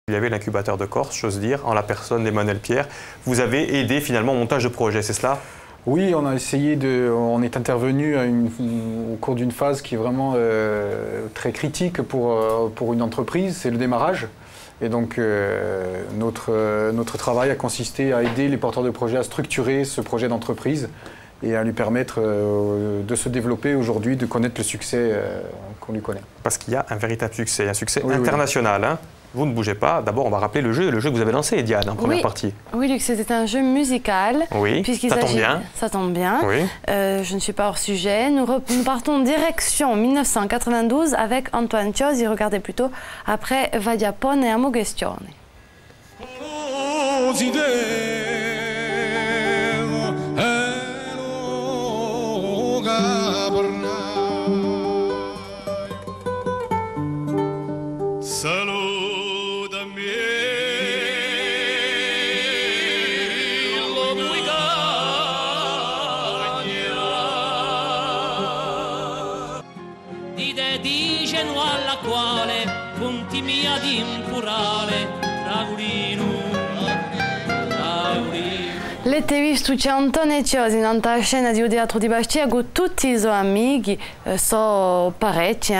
Il y avait l'incubateur de Corse, j'ose dire, en la personne d'Emmanuel Pierre. Vous avez aidé finalement au montage de projet, c'est cela? Oui, on a essayé on est intervenu au cours d'une phase qui est vraiment très critique pour une entreprise, c'est le démarrage. Et donc notre travail a consisté à aider les porteurs de projets à structurer ce projet d'entreprise et à lui permettre de se développer aujourd'hui, de connaître le succès qu'on lui connaît. Parce qu'il y a un véritable succès, un succès oui, international. Hein. Vous ne bougez pas. D'abord, on va rappeler le jeu que vous avez lancé, Diane, en première partie. Oui, Luc, c'était un jeu musical. Oui, ça tombe bien. Ça tombe bien. Oui. Je ne suis pas hors sujet. Nous partons direction 1992 avec Antoine Ciosi. Regardez plutôt après Va Giappone e Amo Questione. L'Ettevistu c'è Antonio Ciosi in una scena di un teatro di Bastia con tutti i suoi amici, so parecchi,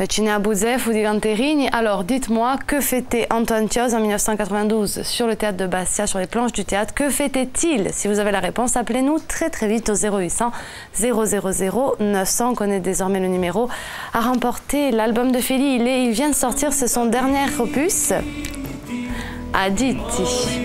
Cinea Bouzef ou di Ganterini. Alors dites-moi, que fêtait Antoine Ciosi en 1992 sur le théâtre de Bastia, sur les planches du théâtre? Que fêtait-il? Si vous avez la réponse, appelez-nous très très vite au 0800 000 900. On connaît désormais le numéro. A remporté l'album de Feli. Il vient de sortir, c'est son dernier opus, Aditi.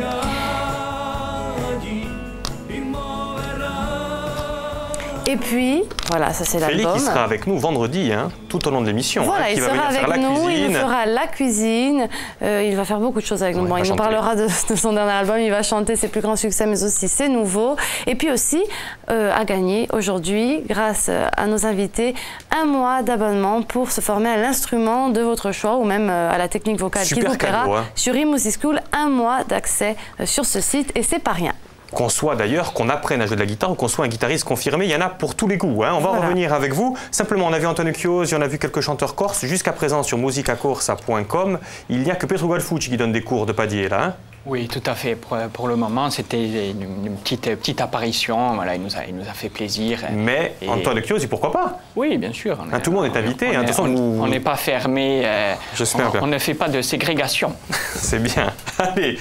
Et puis, voilà, ça c'est l'album. Félix qui sera avec nous vendredi, hein, tout au long de l'émission. Voilà, il sera avec nous, il fera la cuisine, il va faire beaucoup de choses avec nous. Bon, il nous parlera de son dernier album, il va chanter ses plus grands succès, mais aussi ses nouveaux. Et puis aussi, à gagner aujourd'hui, grâce à nos invités, 1 mois d'abonnement pour se former à l'instrument de votre choix ou même à la technique vocale qui vous plaira. Sur eMusic School, 1 mois d'accès sur ce site et c'est pas rien. Qu'on soit d'ailleurs, qu'on apprenne à jouer de la guitare ou qu'on soit un guitariste confirmé, il y en a pour tous les goûts. Hein. On va revenir avec vous. Simplement, on a vu Antonio Ciosi, on a vu quelques chanteurs corses. Jusqu'à présent, sur musicacorsa.com, il n'y a que Pedro Gualfucci qui donne des cours de padier, là. Hein. Oui, tout à fait. Pour le moment, c'était une petite apparition. Voilà, il nous a fait plaisir. Mais Antonio Ciosi, pourquoi pas? Oui, bien sûr. Tout le monde est invité. On n'est pas fermé. On ne fait pas de ségrégation. C'est bien. Allez.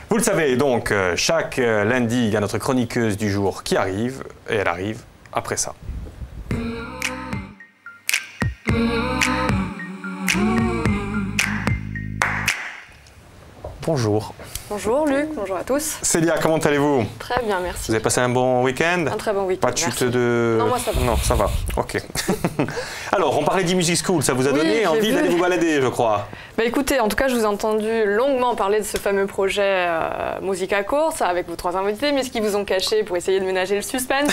Vous le savez, donc, chaque lundi, il y a notre chroniqueuse du jour qui arrive, et elle arrive après ça. Bonjour. Bonjour Luc, bonjour à tous. Célia, comment allez-vous? Très bien, merci. Vous avez passé un bon week-end? Un très bon week-end. Pas de chute de... Non, moi ça va. Non, ça va, ok. Alors, on parlait d'eMusic School, ça vous a donné envie d'aller vous balader, je crois? Bah écoutez, en tout cas, je vous ai entendu longuement parler de ce fameux projet Musicacorsa avec vos 3 invités, mais ce qu'ils vous ont caché pour essayer de ménager le suspense,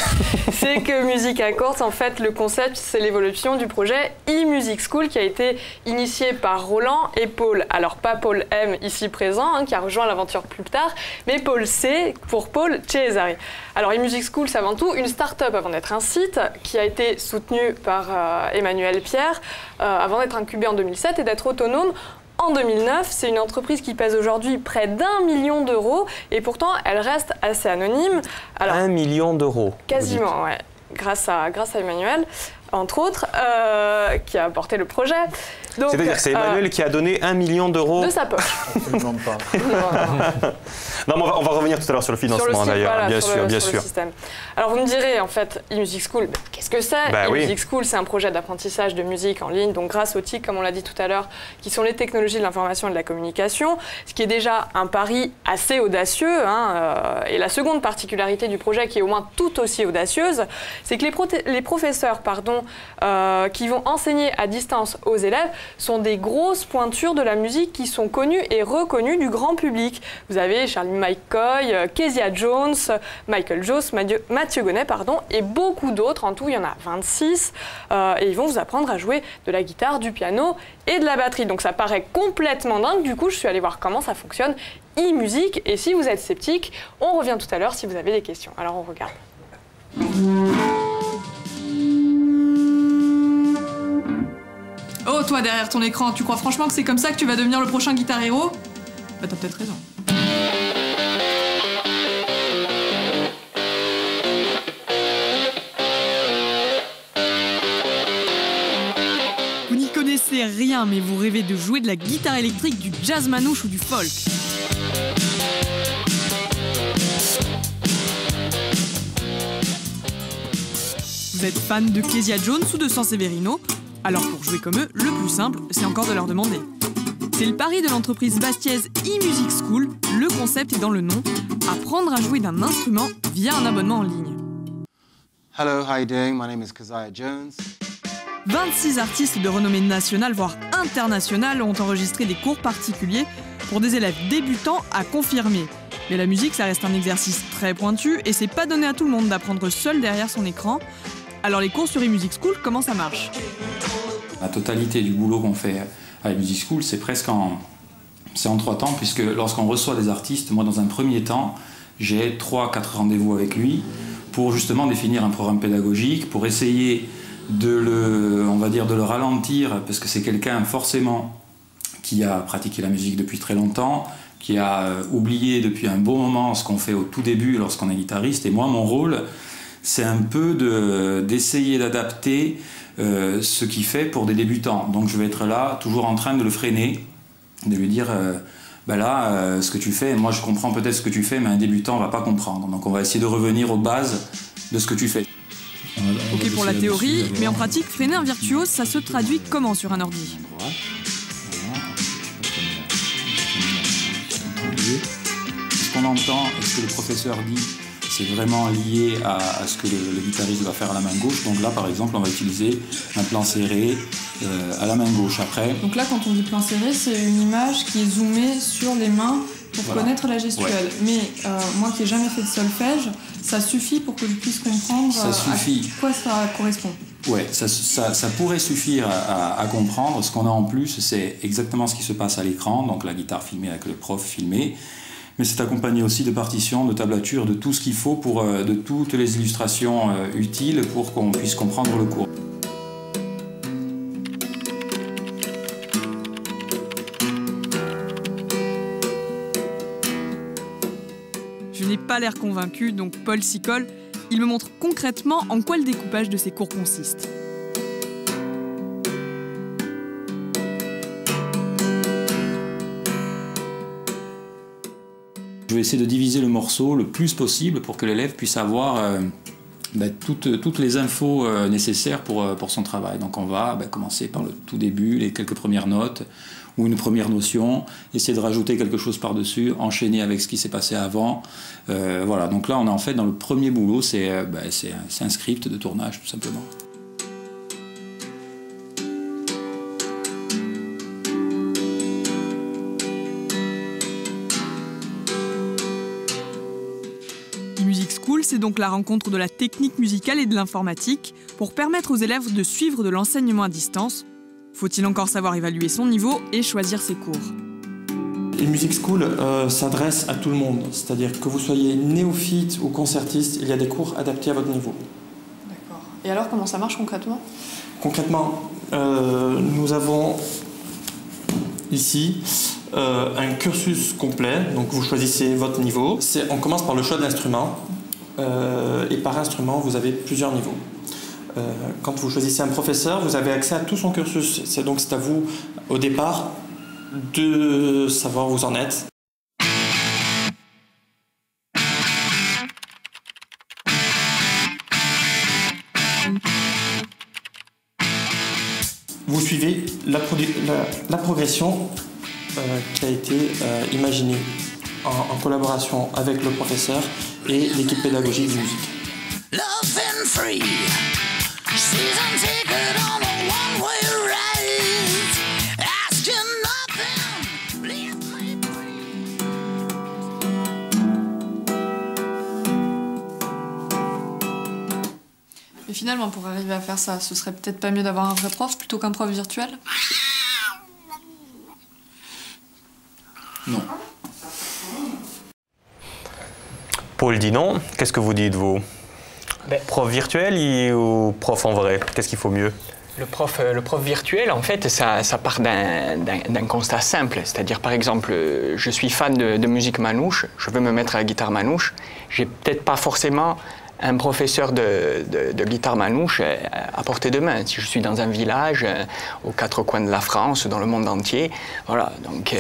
c'est que Musicacorsa, en fait, le concept, c'est l'évolution du projet eMusic School qui a été initié par Roland et Paul. Alors, pas Paul M ici présent, hein, qui a rejoint l'aventure plus tard, mais Paul C pour Paul Cesari. Alors, eMusic School, c'est avant tout une start-up avant d'être un site qui a été soutenu par Emmanuel Pierre avant d'être incubé en 2007 et d'être autonome en 2009. C'est une entreprise qui pèse aujourd'hui près d'1 million d'euros et pourtant elle reste assez anonyme. Alors, 1 million d'euros. Quasiment, ouais. Grâce à Emmanuel, entre autres, qui a apporté le projet. C'est-à-dire que c'est Emmanuel qui a donné 1 million d'euros de sa poche. Absolument pas. Non, mais on va revenir tout à l'heure sur le financement d'ailleurs, voilà, bien sûr. Le système. Alors vous me direz, en fait, eMusic School, qu'est-ce que c'est? eMusic School, c'est un projet d'apprentissage de musique en ligne, donc grâce aux TIC, comme on l'a dit tout à l'heure, qui sont les technologies de l'information et de la communication, ce qui est déjà un pari assez audacieux. Hein, et la seconde particularité du projet, qui est au moins tout aussi audacieuse, c'est que les professeurs qui vont enseigner à distance aux élèves sont des grosses pointures de la musique qui sont connues et reconnues du grand public. Vous avez Charlie McCoy, Kezia Jones, Michael Jones, Mathieu Gonnet, et beaucoup d'autres. En tout, il y en a 26. Et ils vont vous apprendre à jouer de la guitare, du piano et de la batterie. Donc ça paraît complètement dingue. Du coup, je suis allée voir comment ça fonctionne, eMusic. Et si vous êtes sceptique, on revient tout à l'heure si vous avez des questions. Alors on regarde. Oh, toi derrière ton écran, tu crois franchement que c'est comme ça que tu vas devenir le prochain Guitar Hero? bah t'as peut-être raison. Vous n'y connaissez rien, mais vous rêvez de jouer de la guitare électrique, du jazz manouche ou du folk. Vous êtes fan de Kezia Jones ou de Sanseverino? Alors pour jouer comme eux, le plus simple, c'est encore de leur demander. C'est le pari de l'entreprise bastiaise eMusic School. Le concept est dans le nom, apprendre à jouer d'un instrument via un abonnement en ligne. Hello, how are you doing? My name is Kezia Jones. 26 artistes de renommée nationale, voire internationale, ont enregistré des cours particuliers pour des élèves débutants à confirmer. Mais la musique, ça reste un exercice très pointu et c'est pas donné à tout le monde d'apprendre seul derrière son écran. Alors les cours sur eMusic School, comment ça marche? La totalité du boulot qu'on fait à eMusic School, c'est presque en 3 temps, puisque lorsqu'on reçoit des artistes, moi dans un premier temps, j'ai 3-4 rendez-vous avec lui pour justement définir un programme pédagogique, pour essayer de le ralentir, parce que c'est quelqu'un forcément qui a pratiqué la musique depuis très longtemps, qui a oublié depuis un bon moment ce qu'on fait au tout début lorsqu'on est guitariste. Et moi, mon rôle, c'est un peu d'essayer d'adapter ce qu'il fait pour des débutants. Donc je vais être là, toujours en train de le freiner, de lui dire ce que tu fais, moi je comprends peut-être ce que tu fais, mais un débutant ne va pas comprendre. Donc on va essayer de revenir aux bases de ce que tu fais. Ok pour la théorie, mais en pratique, freiner un virtuose, ça se traduit comment sur un ordi? Ce qu'on entend et ce que le professeur dit, c'est vraiment lié à ce que le guitariste va faire à la main gauche. Donc là, par exemple, on va utiliser un plan serré à la main gauche. Après. Donc là, quand on dit plan serré, c'est une image qui est zoomée sur les mains pour connaître la gestuelle. Ouais. Mais moi qui n'ai jamais fait de solfège, ça suffit pour que je puisse comprendre à quoi ça correspond. Ouais, ça pourrait suffire à comprendre. Ce qu'on a en plus, c'est exactement ce qui se passe à l'écran, donc la guitare filmée avec le prof filmé. Mais c'est accompagné aussi de partitions, de tablatures, de tout ce qu'il faut, de toutes les illustrations utiles pour qu'on puisse comprendre le cours. Je n'ai pas l'air convaincu, donc Paul s'y colle. Il me montre concrètement en quoi le découpage de ces cours consiste. Je vais essayer de diviser le morceau le plus possible pour que l'élève puisse avoir toutes les infos nécessaires pour son travail. Donc on va commencer par le tout début, les quelques premières notes ou une première notion, essayer de rajouter quelque chose par-dessus, enchaîner avec ce qui s'est passé avant. Voilà, donc là on est en fait dans le premier boulot, c'est un script de tournage tout simplement. eMusic School, c'est donc la rencontre de la technique musicale et de l'informatique pour permettre aux élèves de suivre de l'enseignement à distance. Faut-il encore savoir évaluer son niveau et choisir ses cours? eMusic School s'adresse à tout le monde, c'est-à-dire que vous soyez néophyte ou concertiste, il y a des cours adaptés à votre niveau. D'accord. Et alors, comment ça marche concrètement? Concrètement, nous avons ici un cursus complet, donc vous choisissez votre niveau. On commence par le choix de l'instrument, et par instrument, vous avez plusieurs niveaux. Quand vous choisissez un professeur, vous avez accès à tout son cursus. C'est à vous, au départ, de savoir où vous en êtes. Vous suivez la progression qui a été imaginée en collaboration avec le professeur et l'équipe pédagogique de musique. Et finalement, pour arriver à faire ça, ce serait peut-être pas mieux d'avoir un vrai prof plutôt qu'un prof virtuel? Non. Paul dit non. Qu'est-ce que vous dites, vous? Prof virtuel ou prof en vrai? Qu'est-ce qu'il faut mieux? Le prof virtuel, en fait, ça part d'un constat simple. C'est-à-dire, par exemple, je suis fan de musique manouche, je veux me mettre à la guitare manouche. J'ai peut-être pas forcément un professeur de guitare manouche à portée de main. Si je suis dans un village, aux quatre coins de la France, dans le monde entier, voilà. Donc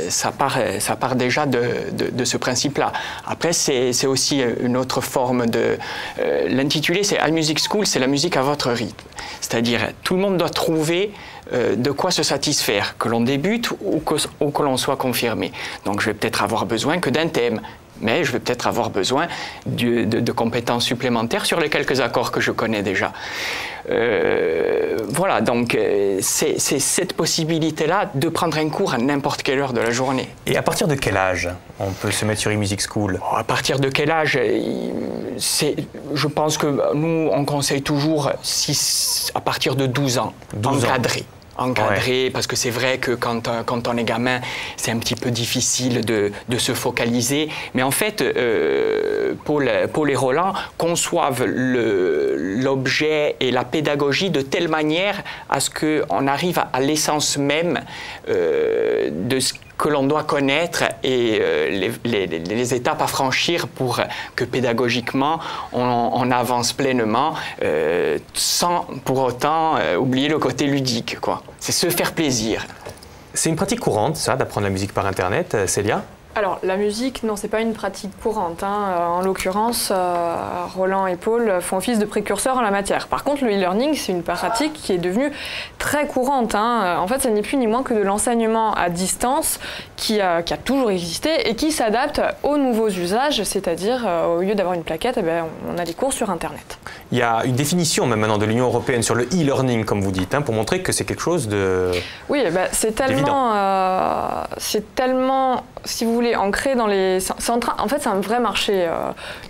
ça part déjà de ce principe-là. Après, c'est aussi une autre forme de... L'intitulé, c'est iMusic School, c'est la musique à votre rythme. C'est-à-dire, tout le monde doit trouver de quoi se satisfaire, que l'on débute ou que l'on soit confirmé. Donc je vais peut-être avoir besoin que d'un thème, mais je vais peut-être avoir besoin de compétences supplémentaires sur les quelques accords que je connais déjà. Voilà, donc c'est cette possibilité-là de prendre un cours à n'importe quelle heure de la journée. Et à partir de quel âge on peut se mettre sur iMusic School? À partir de quel âge? Je pense que nous, on conseille toujours à partir de 12 ans, encadré, parce que c'est vrai que quand on est gamin, c'est un petit peu difficile de se focaliser. Mais en fait, Paul et Roland conçoivent l'objet et la pédagogie de telle manière à ce qu'on arrive à l'essence même de ce que l'on doit connaître et les étapes à franchir pour que pédagogiquement on avance pleinement sans pour autant oublier le côté ludique, quoi. C'est se faire plaisir. C'est une pratique courante, ça, d'apprendre la musique par Internet, Célia? Alors, la musique, non, c'est pas une pratique courante. En l'occurrence, Roland et Paul font office de précurseurs en la matière. Par contre, le e-learning, c'est une pratique qui est devenue très courante. En fait, ça n'est plus ni moins que de l'enseignement à distance qui a toujours existé et qui s'adapte aux nouveaux usages, c'est-à-dire, au lieu d'avoir une plaquette, on a des cours sur Internet. Il y a une définition même maintenant de l'Union européenne sur le e-learning, comme vous dites, pour montrer que c'est quelque chose de... Oui, c'est tellement, si vous voulez, ancré dans les... en fait, c'est un vrai marché,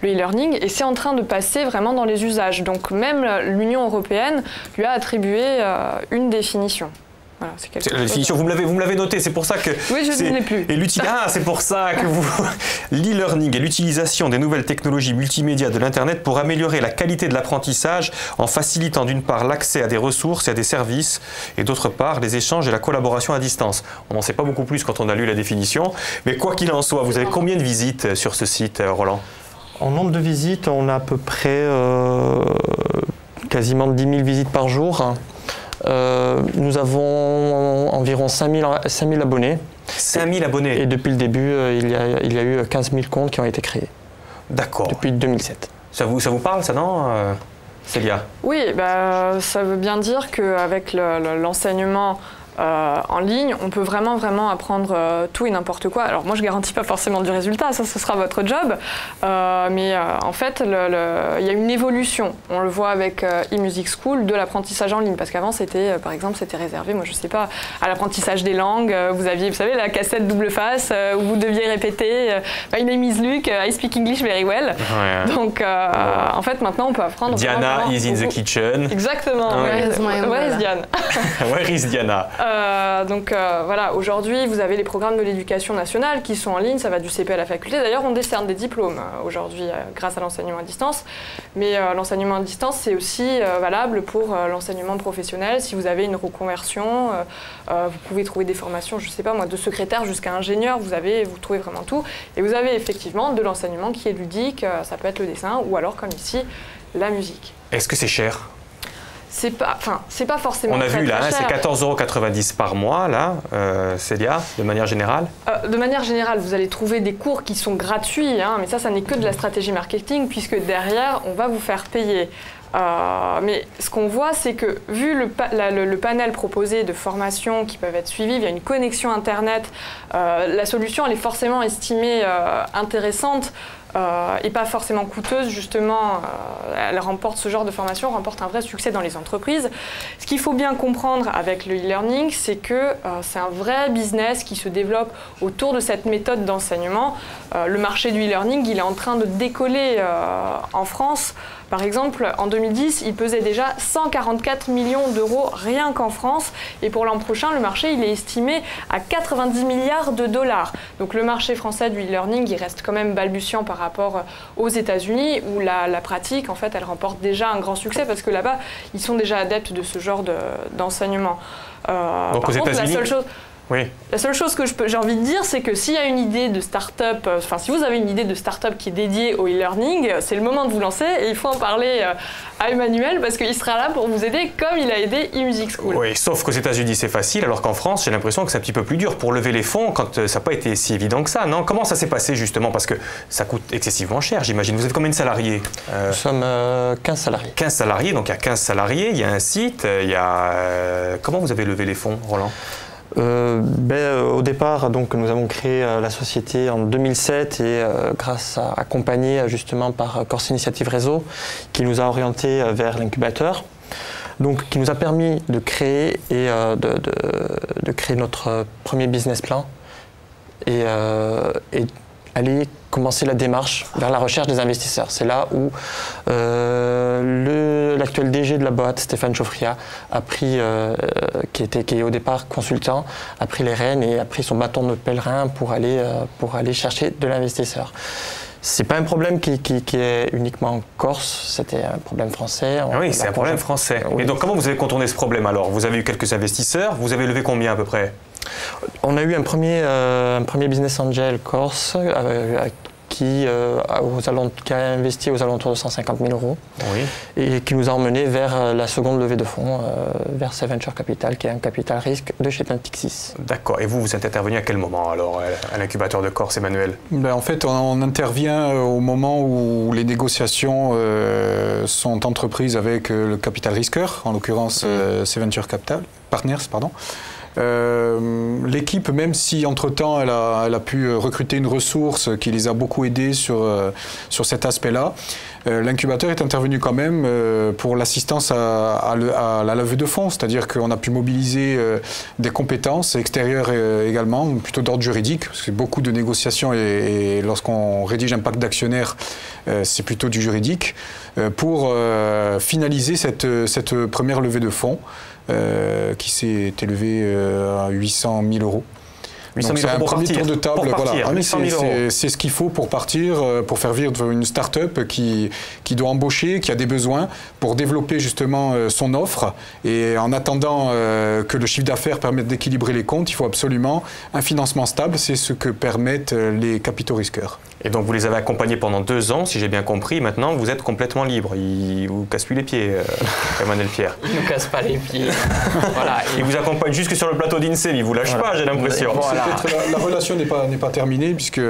le e-learning, et c'est en train de passer vraiment dans les usages. Donc même l'Union européenne lui a attribué une définition. Voilà, c'est la définition, vous me l'avez noté, c'est pour ça que... Oui, je ne l'ai plus. C'est pour ça que l'e-learning est l'utilisation des nouvelles technologies multimédia de l'Internet pour améliorer la qualité de l'apprentissage en facilitant d'une part l'accès à des ressources et à des services et d'autre part les échanges et la collaboration à distance. On n'en sait pas beaucoup plus quand on a lu la définition, mais quoi qu'il en soit, vous avez combien de visites sur ce site, Roland? En nombre de visites, on a à peu près quasiment 10 000 visites par jour. Nous avons environ 5 000 abonnés. 5 000 abonnés. Et depuis le début, il y a eu 15 000 comptes qui ont été créés. D'accord. Depuis 2007. Ça vous parle, ça, non, Célia? Oui, ça veut bien dire qu'avec l'enseignement en ligne, on peut vraiment apprendre tout et n'importe quoi. Alors moi, je ne garantis pas forcément du résultat, ça ce sera votre job, mais en fait, il y a une évolution. On le voit avec iMusic School de l'apprentissage en ligne, parce qu'avant, par exemple, c'était réservé, moi je sais pas, à l'apprentissage des langues. Vous aviez, vous savez, la cassette double face où vous deviez répéter My name is Luke, I speak English very well. Ouais. Donc en fait, maintenant, on peut apprendre. Diana is in the kitchen. Exactement. Where is Diana? Where is Diana? Voilà, aujourd'hui, vous avez les programmes de l'éducation nationale qui sont en ligne, ça va du CP à la faculté. D'ailleurs, on décerne des diplômes aujourd'hui grâce à l'enseignement à distance. Mais l'enseignement à distance, c'est aussi valable pour l'enseignement professionnel. Si vous avez une reconversion, vous pouvez trouver des formations, je ne sais pas moi, de secrétaire jusqu'à ingénieur, vous trouvez vraiment tout. Et vous avez effectivement de l'enseignement qui est ludique, ça peut être le dessin ou alors, comme ici, la musique. Est-ce que c'est cher ? C'est pas forcément. On a vu là, c'est 14,90 € par mois, là, Célia, de manière générale. De manière générale, vous allez trouver des cours qui sont gratuits, mais ça n'est que de la stratégie marketing, puisque derrière, on va vous faire payer. Mais ce qu'on voit, c'est que vu le panel proposé de formations qui peuvent être suivies via une connexion Internet, la solution, elle est forcément estimée intéressante. Et pas forcément coûteuse, justement, ce genre de formation remporte un vrai succès dans les entreprises. Ce qu'il faut bien comprendre avec le e-learning, c'est que c'est un vrai business qui se développe autour de cette méthode d'enseignement. Le marché du e-learning, il est en train de décoller en France. Par exemple, en 2010, il pesait déjà 144 millions d'euros rien qu'en France. Et pour l'an prochain, le marché il est estimé à 90 milliards de dollars. Donc le marché français du e-learning, il reste quand même balbutiant par rapport aux États-Unis, où la pratique, en fait, elle remporte déjà un grand succès, parce que là-bas, ils sont déjà adeptes de ce genre d'enseignement. Donc aux États-Unis, oui. La seule chose que j'ai envie de dire, c'est que s'il y a une idée de start-up, enfin si vous avez une idée de start-up qui est dédiée au e-learning, c'est le moment de vous lancer et il faut en parler à Emmanuel parce qu'il sera là pour vous aider comme il a aidé eMusic School. Oui, sauf qu'aux États-Unis c'est facile, alors qu'en France j'ai l'impression que c'est un petit peu plus dur pour lever les fonds quand ça n'a pas été si évident que ça, non? Comment ça s'est passé justement? Parce que ça coûte excessivement cher, j'imagine. Vous êtes combien de salariés? Nous sommes 15 salariés. 15 salariés, donc il y a 15 salariés, il y a un site, il y a... Comment vous avez levé les fonds, Roland? Au départ, donc, nous avons créé la société en 2007 et accompagné justement par Corse Initiative Réseau qui nous a orientés vers l'incubateur, donc qui nous a permis de créer et de créer notre premier business plan et aller commencer la démarche vers la recherche des investisseurs. C'est là où l'actuel DG de la boîte, Stéphane Chauffria, a pris, qui est au départ consultant, a pris les rênes et a pris son bâton de pèlerin pour aller chercher de l'investisseur. C'est pas un problème qui est uniquement en Corse, c'était un problème français. Oui, c'est un problème français. Oui. Et donc comment vous avez contourné ce problème alors? Vous avez eu quelques investisseurs, vous avez levé combien à peu près? On a eu un premier business angel corse qui a investi aux alentours de 150 000 euros et qui nous a emmenés vers la seconde levée de fonds, vers Venture Capital, qui est un capital risque de chez Natixis. D'accord. Et vous êtes intervenu à quel moment alors à l'incubateur de Corse, Emmanuel? En fait, on intervient au moment où les négociations sont entreprises avec le capital risqueur, en l'occurrence Venture Capital Partners, pardon. L'équipe, même si entre-temps elle a pu recruter une ressource qui les a beaucoup aidés sur cet aspect-là, l'incubateur est intervenu quand même pour l'assistance à la levée de fonds, c'est-à-dire qu'on a pu mobiliser des compétences extérieures également, plutôt d'ordre juridique, parce que beaucoup de négociations et lorsqu'on rédige un pacte d'actionnaires, c'est plutôt du juridique, pour finaliser cette première levée de fonds. Qui s'est élevé à 800 000 euros. Donc c'est un premier tour de table. C'est ce qu'il faut pour partir, pour faire vivre une start-up qui doit embaucher, qui a des besoins pour développer justement son offre. Et en attendant que le chiffre d'affaires permette d'équilibrer les comptes, il faut absolument un financement stable. C'est ce que permettent les capitaux risqueurs. Et donc vous les avez accompagnés pendant 2 ans, si j'ai bien compris. Maintenant, vous êtes complètement libre. Il vous casse plus les pieds, Emmanuel Pierre. Il ne nous casse pas les pieds. Voilà. Il vous accompagne jusque sur le plateau d'INSEE. Il ne vous lâche pas, j'ai l'impression. La relation n'est pas terminée puisque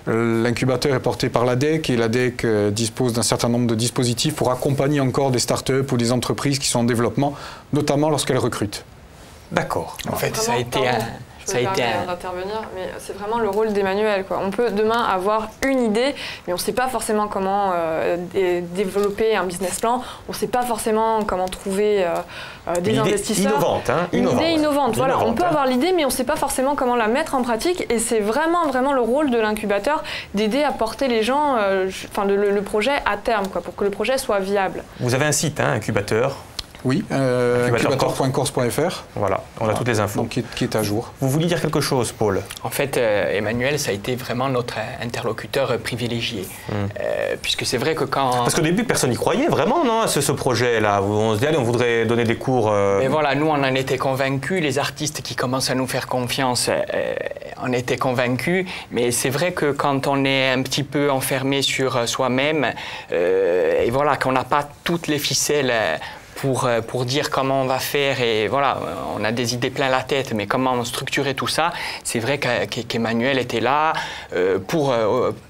l'incubateur est porté par l'ADEC et l'ADEC dispose d'un certain nombre de dispositifs pour accompagner encore des startups ou des entreprises qui sont en développement, notamment lorsqu'elles recrutent. D'accord. En fait, ça a été d'intervenir, mais c'est vraiment le rôle d'Emmanuel. On peut demain avoir une idée, mais on ne sait pas forcément comment développer un business plan, on ne sait pas forcément comment trouver des investisseurs. Une idée innovante. Voilà, on peut avoir l'idée, mais on ne sait pas forcément comment la mettre en pratique, et c'est vraiment le rôle de l'incubateur d'aider à porter les gens, le projet à terme, pour que le projet soit viable. Vous avez un site, incubateur? Oui, incubateur.corse.fr. Voilà, on a toutes les infos. Donc, qui est à jour. Vous vouliez dire quelque chose, Paul? En fait, Emmanuel, ça a été vraiment notre interlocuteur privilégié. Puisque c'est vrai que quand... Parce qu'au début, personne n'y croyait vraiment, non, à ce projet-là. On se dit, allez, on voudrait donner des cours... Mais voilà, nous, on en était convaincus. Les artistes qui commencent à nous faire confiance en étaient convaincus. Mais c'est vrai que quand on est un petit peu enfermé sur soi-même, et voilà, qu'on n'a pas toutes les ficelles... Pour dire comment on va faire, et voilà, on a des idées plein la tête, mais comment structurer tout ça, c'est vrai qu'Emmanuel était là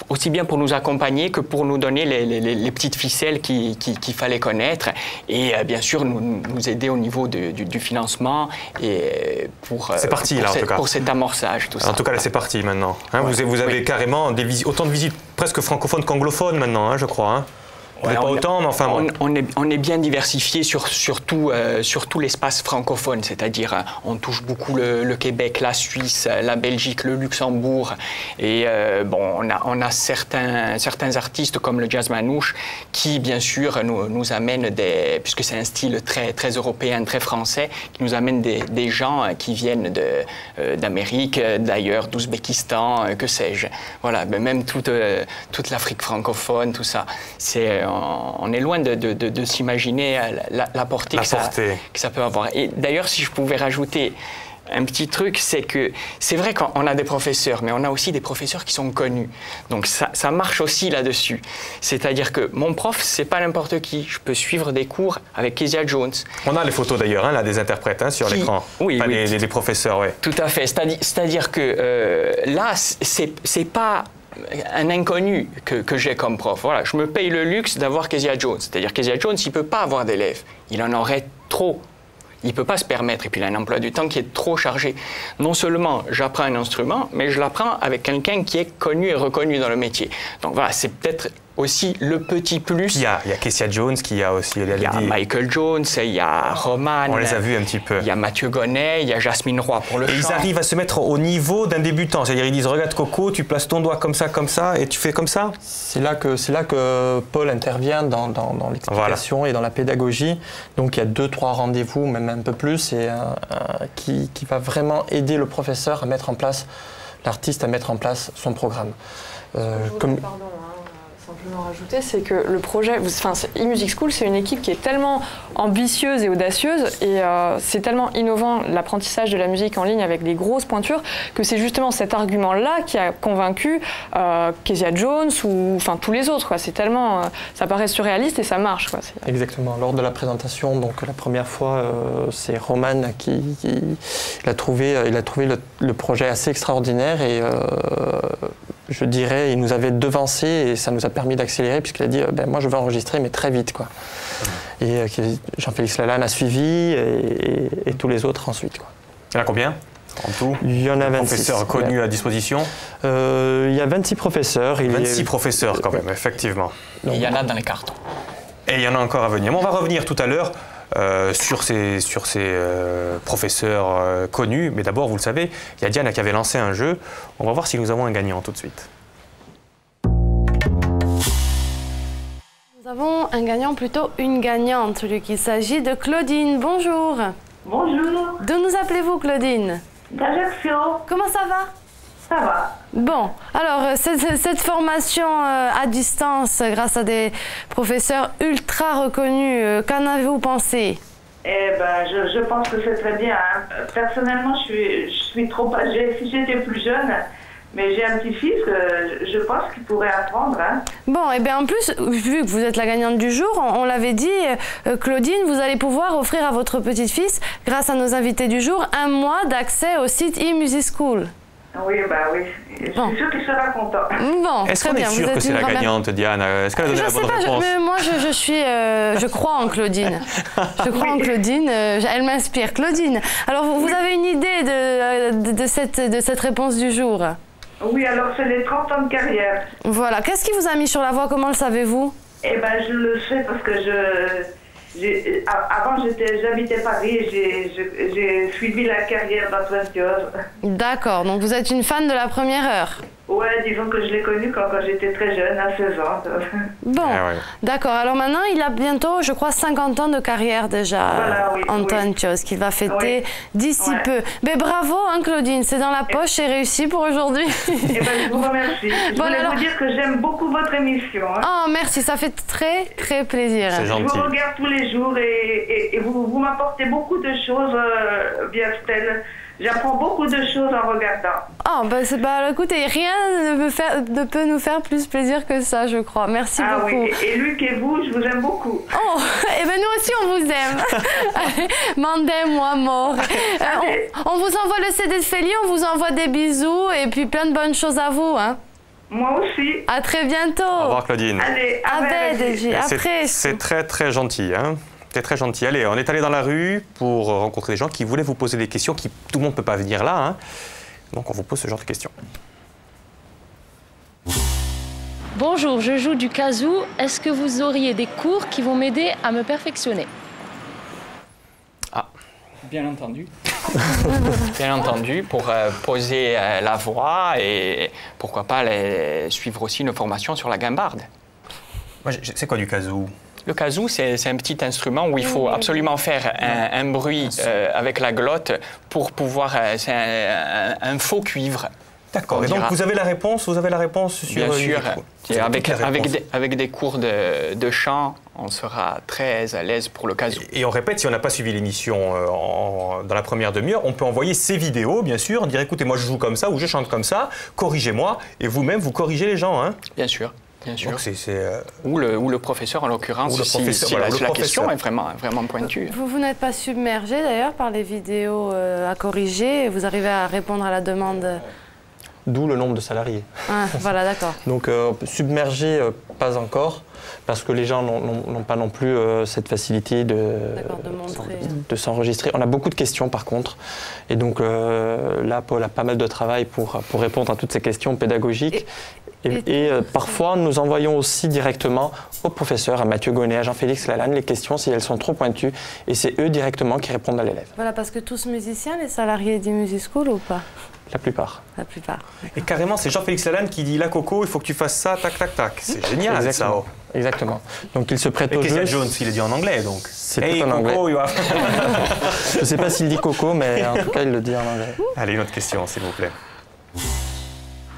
aussi bien pour nous accompagner que pour nous donner les petites ficelles qu'il fallait connaître, et bien sûr nous aider au niveau du financement et pour cet amorçage, tout ça. En tout cas, là, c'est parti maintenant. Vous avez carrément autant de visites presque francophones qu'anglophones maintenant, je crois. Ouais, pas autant, mais enfin bon. On est bien diversifié sur tout l'espace francophone, c'est-à-dire on touche beaucoup le Québec, la Suisse, la Belgique, le Luxembourg. Et bon, on a certains artistes comme le jazz manouche qui, bien sûr, nous amènent puisque c'est un style très européen, très français, qui nous amène des gens qui viennent d'Amérique, d'ailleurs, d'Ouzbékistan, que sais-je. Voilà, même toute l'Afrique francophone, tout ça. On est loin de s'imaginer la portée que ça peut avoir. Et d'ailleurs, si je pouvais rajouter un petit truc, c'est que c'est vrai qu'on a des professeurs, mais on a aussi des professeurs qui sont connus. Donc ça marche aussi là-dessus. C'est-à-dire que mon prof, c'est pas n'importe qui. Je peux suivre des cours avec Kezia Jones. On a les photos d'ailleurs, là, des interprètes sur l'écran. Oui, enfin, oui. Des professeurs, oui. Tout à fait. C'est-à-dire que là, c'est pas un inconnu que j'ai comme prof. Voilà, je me paye le luxe d'avoir Kezia Jones. C'est-à-dire Kezia Jones, il ne peut pas avoir d'élèves. Il en aurait trop. Il ne peut pas se permettre. Et puis, il a un emploi du temps qui est trop chargé. Non seulement j'apprends un instrument, mais je l'apprends avec quelqu'un qui est connu et reconnu dans le métier. Donc voilà, c'est peut-être aussi le petit plus. Il y a Kezia Jones, qui a aussi... Il y a Michael Jones, il y a Roman. On les a vus un petit peu. Il y a Mathieu Gonnet, il y a Jasmine Roy pour le chant. Et ils arrivent à se mettre au niveau d'un débutant. C'est-à-dire, ils disent, regarde Coco, tu places ton doigt comme ça, et tu fais comme ça. C'est là que Paul intervient dans l'explication et dans la pédagogie. Donc, il y a 2-3 rendez-vous, même un peu plus, et qui va vraiment aider le professeur à mettre en place, l'artiste à mettre en place son programme. Simplement rajouter, c'est que le projet, eMusic School, c'est une équipe qui est tellement ambitieuse et audacieuse, et c'est tellement innovant l'apprentissage de la musique en ligne avec des grosses pointures, que c'est justement cet argument-là qui a convaincu Kezia Jones ou tous les autres. C'est tellement, ça paraît surréaliste et ça marche. Exactement. Lors de la présentation, donc la première fois, c'est Roman qui il a trouvé le projet assez extraordinaire et je dirais, il nous avait devancé et ça nous a permis d'accélérer puisqu'il a dit moi je veux enregistrer mais très vite quoi. Et Jean-Félix Lalanne a suivi et tous les autres ensuite quoi. Il y en a combien en tout? Il y en a 26. Professeurs connus à disposition? Il y a 26 professeurs. 26 professeurs quand même, effectivement. Et il y en a dans les cartons. Et il y en a encore à venir. Mais on va revenir tout à l'heure sur ces professeurs connus. Mais d'abord, vous le savez, il y a Diane qui avait lancé un jeu. On va voir si nous avons un gagnant tout de suite. Nous avons un gagnant, plutôt une gagnante, Luc. Il s'agit de Claudine. Bonjour. Bonjour. D'où nous appelez-vous, Claudine? D'Ajaccio. Comment ça va? Ça va. Bon, alors cette formation à distance grâce à des professeurs ultra reconnus, qu'en avez-vous pensé? Eh ben, je pense que c'est très bien. Personnellement, je suis trop âgée. Si j'étais plus jeune, mais j'ai un petit-fils, je pense qu'il pourrait apprendre. Bon, et bien en plus, vu que vous êtes la gagnante du jour, on l'avait dit, Claudine, vous allez pouvoir offrir à votre petit-fils, grâce à nos invités du jour, 1 mois d'accès au site eMusic School. Oui, bah oui. Je suis sûre qu'il sera content. Bon, est-ce qu'on est sûr que c'est la gagnante, Diane? Est-ce qu'elle a donné la bonne réponse? Moi, je crois en Claudine. Je crois en Claudine. Elle m'inspire. Claudine, alors vous avez une idée de cette réponse du jour? Oui, alors c'est les 30 ans de carrière. Voilà. Qu'est-ce qui vous a mis sur la voie? Comment le savez-vous? Eh ben, je le sais parce que avant, j'habitais Paris et j'ai suivi la carrière d'Antoine Thiose. D'accord, donc vous êtes une fan de la première heure? Ouais, disons que je l'ai connu quand j'étais très jeune, à 16 ans. Bon, d'accord. Alors maintenant, il a bientôt, je crois, 50 ans de carrière déjà, voilà, Antoine Thiose, qu'il va fêter d'ici peu. Mais bravo, hein, Claudine, c'est dans la poche, c'est réussi pour aujourd'hui. Eh ben, je vous remercie. Je voulais vous dire que j'aime beaucoup votre émission. Oh, merci, ça fait très, très plaisir. C'est gentil. Je vous regarde tous les jours et vous m'apportez beaucoup de choses via Stell. J'apprends beaucoup de choses en regardant. Oh, écoutez, rien ne peut nous faire plus plaisir que ça, je crois. Merci beaucoup. Oui, et Luc et vous, je vous aime beaucoup. Oh, et ben nous aussi, on vous aime. Mandez-moi, amor. On vous envoie le CD de Feli, on vous envoie des bisous et puis plein de bonnes choses à vous. Hein. Moi aussi. À très bientôt. Au revoir, Claudine. Allez, après. C'est très, très gentil, hein. C'est très gentil. Allez, on est allé dans la rue pour rencontrer des gens qui voulaient vous poser des questions. Tout le monde ne peut pas venir là, hein. Donc on vous pose ce genre de questions. Bonjour, je joue du kazoo. Est-ce que vous auriez des cours qui vont m'aider à me perfectionner? Ah, bien entendu. Bien entendu, pour poser la voix et pourquoi pas suivre aussi une formation sur la guimbarde. C'est quoi du kazoo? Le kazoo, c'est un petit instrument où il faut absolument faire un bruit avec la glotte pour pouvoir... c'est un faux cuivre. D'accord. Et donc vous avez la réponse sur... Bien sûr. Avec des cours de chant, on sera très à l'aise pour le kazoo. Et on répète, si on n'a pas suivi l'émission dans la première demi-heure, on peut envoyer ces vidéos, bien sûr, on dirait écoutez, moi je joue comme ça ou je chante comme ça, corrigez-moi, et vous-même vous corrigez les gens. Hein. Bien sûr. Bien sûr. Donc ou le professeur en l'occurrence, si la question est vraiment pointue. Vous n'êtes pas submergé d'ailleurs par les vidéos à corriger, vous arrivez à répondre à la demande? D'où le nombre de salariés. Ah, voilà, d'accord. Donc submergé, pas encore, parce que les gens n'ont pas non plus cette facilité de s'enregistrer. On a beaucoup de questions par contre, et donc là, Paul a pas mal de travail pour répondre à toutes ces questions pédagogiques. Et parfois, nous envoyons aussi directement au professeur, à Mathieu Gonnet, à Jean-Félix Lalanne, les questions si elles sont trop pointues. Et c'est eux directement qui répondent à l'élève. Voilà, parce que tous musiciens, les salariés d'e-Music School ou pas? La plupart. La plupart. Et carrément, c'est Jean-Félix Lalanne qui dit « Là, Coco, il faut que tu fasses ça, tac, tac, tac ». C'est génial, exactement. ça. Exactement. Donc, il se prête au jeu. Et Jones, il est dit en anglais, donc. C'est tout en anglais. Je ne sais pas s'il dit Coco, mais en tout cas, il le dit en anglais. Allez, une autre question, s'il vous plaît.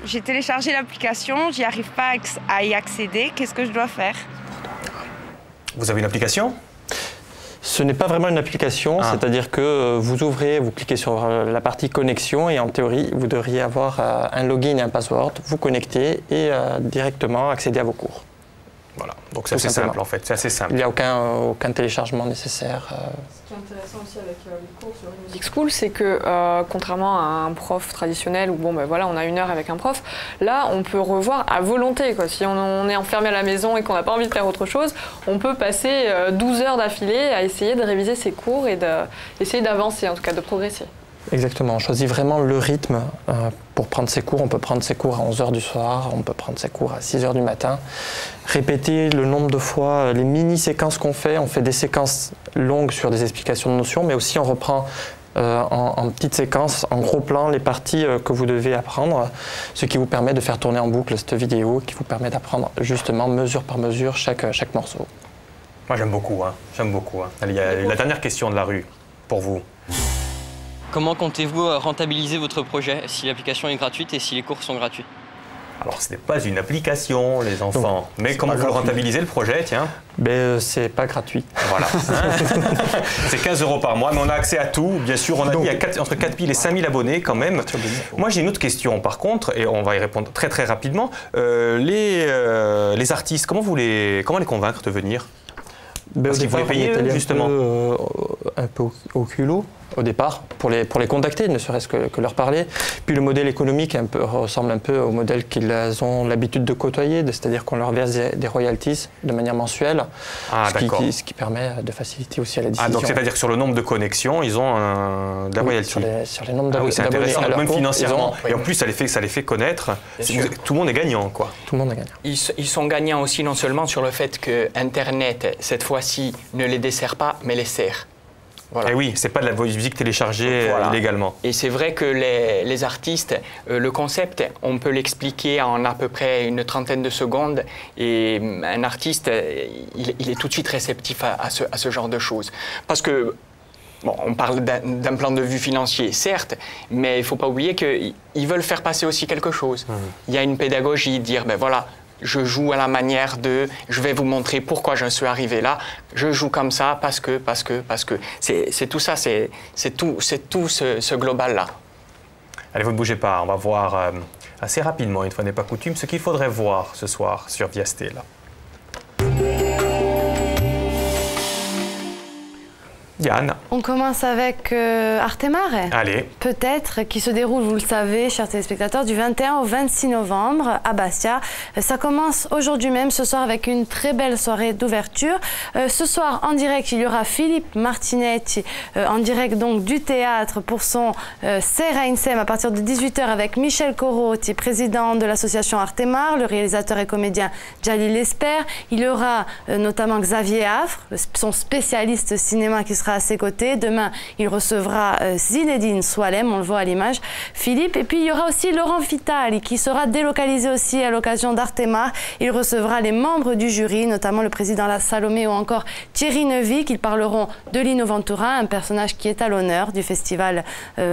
J'ai téléchargé l'application, j'y arrive pas à y accéder. Qu'est-ce que je dois faire? Vous avez une application? Ce n'est pas vraiment une application, c'est-à-dire que vous ouvrez, vous cliquez sur la partie connexion et en théorie, vous devriez avoir un login et un password, vous connecter et directement accéder à vos cours. Voilà, donc c'est assez simple en fait, c'est assez simple. Il n'y a aucun téléchargement nécessaire. Ce qui est intéressant aussi avec les cours sur Music School, c'est que contrairement à un prof traditionnel où bon, ben voilà, on a 1 heure avec un prof, là on peut revoir à volonté. Quoi. Si on est enfermé à la maison et qu'on n'a pas envie de faire autre chose, on peut passer 12 heures d'affilée à essayer de réviser ses cours et d'essayer d'avancer, en tout cas de progresser. Exactement, on choisit vraiment le rythme pour prendre ses cours. On peut prendre ses cours à 11h du soir, on peut prendre ses cours à 6h du matin. Répéter le nombre de fois les mini-séquences qu'on fait. On fait des séquences longues sur des explications de notions, mais aussi on reprend en petites séquences, en gros plan, les parties que vous devez apprendre, ce qui vous permet de faire tourner en boucle cette vidéo, qui vous permet d'apprendre justement mesure par mesure chaque morceau. Moi j'aime beaucoup, j'aime beaucoup. Allez, il y a la dernière question de la rue, pour vous. Comment comptez-vous rentabiliser votre projet si l'application est gratuite et si les cours sont gratuits? Alors, ce n'est pas une application, les enfants. Mais comment vous rentabilisez le projet, tiens? C'est pas gratuit. Voilà. C'est 15 € par mois, mais on a accès à tout. Bien sûr, on a dit entre 4 000 et 5 000 abonnés quand même. Moi, j'ai une autre question, par contre, et on va y répondre très très rapidement. Les artistes, comment les convaincre de venir? Parce qu'ils voulaient payer, justement. Un peu au culot, au départ, pour les contacter, ne serait-ce que leur parler. Puis le modèle économique ressemble un peu au modèle qu'ils ont l'habitude de côtoyer, c'est-à-dire qu'on leur verse des royalties de manière mensuelle, ce qui permet de faciliter aussi à la diffusion. Ah, donc c'est-à-dire que sur le nombre de connexions, ils ont des royalties. Sur les nombres d'abonnés. C'est intéressant, même financièrement. Et en plus, ça les fait connaître. Tout le monde est gagnant, quoi. Tout le monde est gagnant. Ils sont gagnants aussi non seulement sur le fait que Internet, cette fois-ci, ne les dessert pas, mais les sert. Voilà. Et oui, c'est pas de la musique téléchargée illégalement. Et c'est vrai que les artistes, le concept, on peut l'expliquer en à peu près une trentaine de secondes. Et un artiste, il est tout de suite réceptif à ce genre de choses. Parce que, bon, on parle d'un plan de vue financier, certes, mais il ne faut pas oublier qu'ils veulent faire passer aussi quelque chose. Il y a une pédagogie, dire, ben voilà, je joue à la manière de, je vais vous montrer pourquoi je suis arrivé là, je joue comme ça parce que. C'est tout ça, c'est tout ce global-là. Allez, vous ne bougez pas, on va voir assez rapidement, une fois n'est pas coutume, ce qu'il faudrait voir ce soir sur Viasté, là. Diane. On commence avec Artemare. Allez. Peut-être, qui se déroule, vous le savez, chers téléspectateurs, du 21 au 26 novembre à Bastia. Ça commence aujourd'hui même, ce soir, avec une très belle soirée d'ouverture. Ce soir, en direct, il y aura Philippe Martinetti, en direct donc du théâtre pour son Sera Insem à partir de 18h avec Michel Corotti, président de l'association Artemare, le réalisateur et comédien Djalil Esper. Il y aura notamment Xavier Affre, son spécialiste cinéma qui sera à ses côtés. Demain, il recevra Zinedine Soualem, on le voit à l'image, Philippe. Et puis, il y aura aussi Laurent Vitali qui sera délocalisé aussi à l'occasion d'Artemare. Il recevra les membres du jury, notamment le président La Salomé ou encore Thierry Neuvy, qui parleront de Lino Ventura, un personnage qui est à l'honneur du festival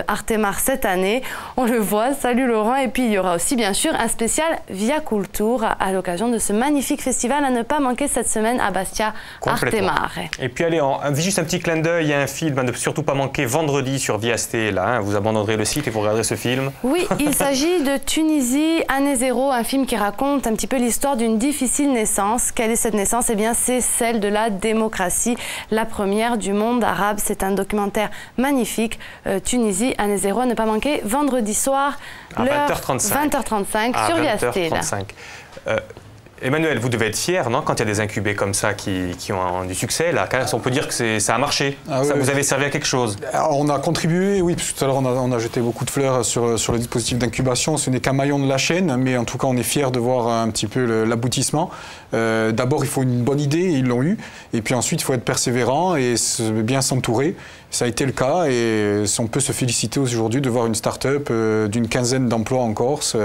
Artemare cette année. On le voit, salut Laurent. Et puis, il y aura aussi, bien sûr, un spécial Via Culture à l'occasion de ce magnifique festival à ne pas manquer cette semaine à Bastia, Artemare. Et puis, allez, juste un petit clin d'œil, il y a un film à ne surtout pas manquer vendredi sur Viasté. Là, vous abandonnerez le site et vous regarderez ce film. Oui, il s'agit de Tunisie, année zéro, un film qui raconte un petit peu l'histoire d'une difficile naissance. Quelle est cette naissance? Eh bien, c'est celle de la démocratie, la première du monde arabe. C'est un documentaire magnifique. Tunisie, année zéro, à ne pas manquer vendredi soir, à 20h35 sur Viasté. Emmanuel, vous devez être fier, non, quand il y a des incubés comme ça qui ont du succès, là, car on peut dire que ça a marché, vous avez servi à quelque chose. Alors, on a contribué, oui, parce que tout à l'heure on a jeté beaucoup de fleurs sur le dispositif d'incubation, ce n'est qu'un maillon de la chaîne, mais en tout cas on est fiers de voir un petit peu l'aboutissement. D'abord il faut une bonne idée, ils l'ont eu, et puis ensuite il faut être persévérant et bien s'entourer. Ça a été le cas et on peut se féliciter aujourd'hui de voir une start-up d'une quinzaine d'emplois en Corse,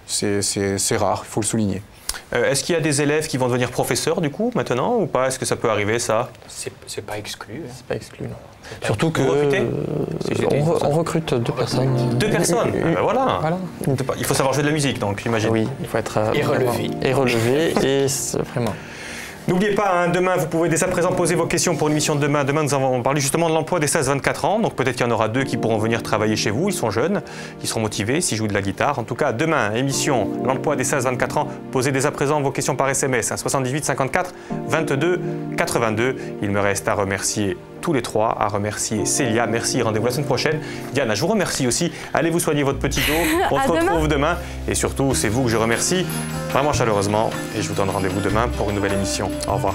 c'est rare, il faut le souligner. Est-ce qu'il y a des élèves qui vont devenir professeurs du coup maintenant ou pas? Est-ce que ça peut arriver ça? C'est pas exclu. C'est pas exclu, non. Surtout que on recrute 2 personnes. 2 personnes voilà. Il faut savoir jouer de la musique donc j'imagine. Oui, il faut être relevé. Et relevé et vraiment. N'oubliez pas, demain, vous pouvez dès à présent poser vos questions pour l'émission de demain. Demain, nous allons parler justement de l'emploi des 16-24 ans. Donc peut-être qu'il y en aura 2 qui pourront venir travailler chez vous. Ils sont jeunes, ils seront motivés, s'ils jouent de la guitare. En tout cas, demain, émission, l'emploi des 16-24 ans. Posez dès à présent vos questions par SMS. 78 54 22 82. Il me reste à remercier tous les 3, à remercier Célia. Merci, rendez-vous la semaine prochaine. Diana, je vous remercie aussi. Allez vous soigner votre petit dos. On se retrouve demain. Et surtout, c'est vous que je remercie vraiment chaleureusement. Et je vous donne rendez-vous demain pour une nouvelle émission. Au revoir.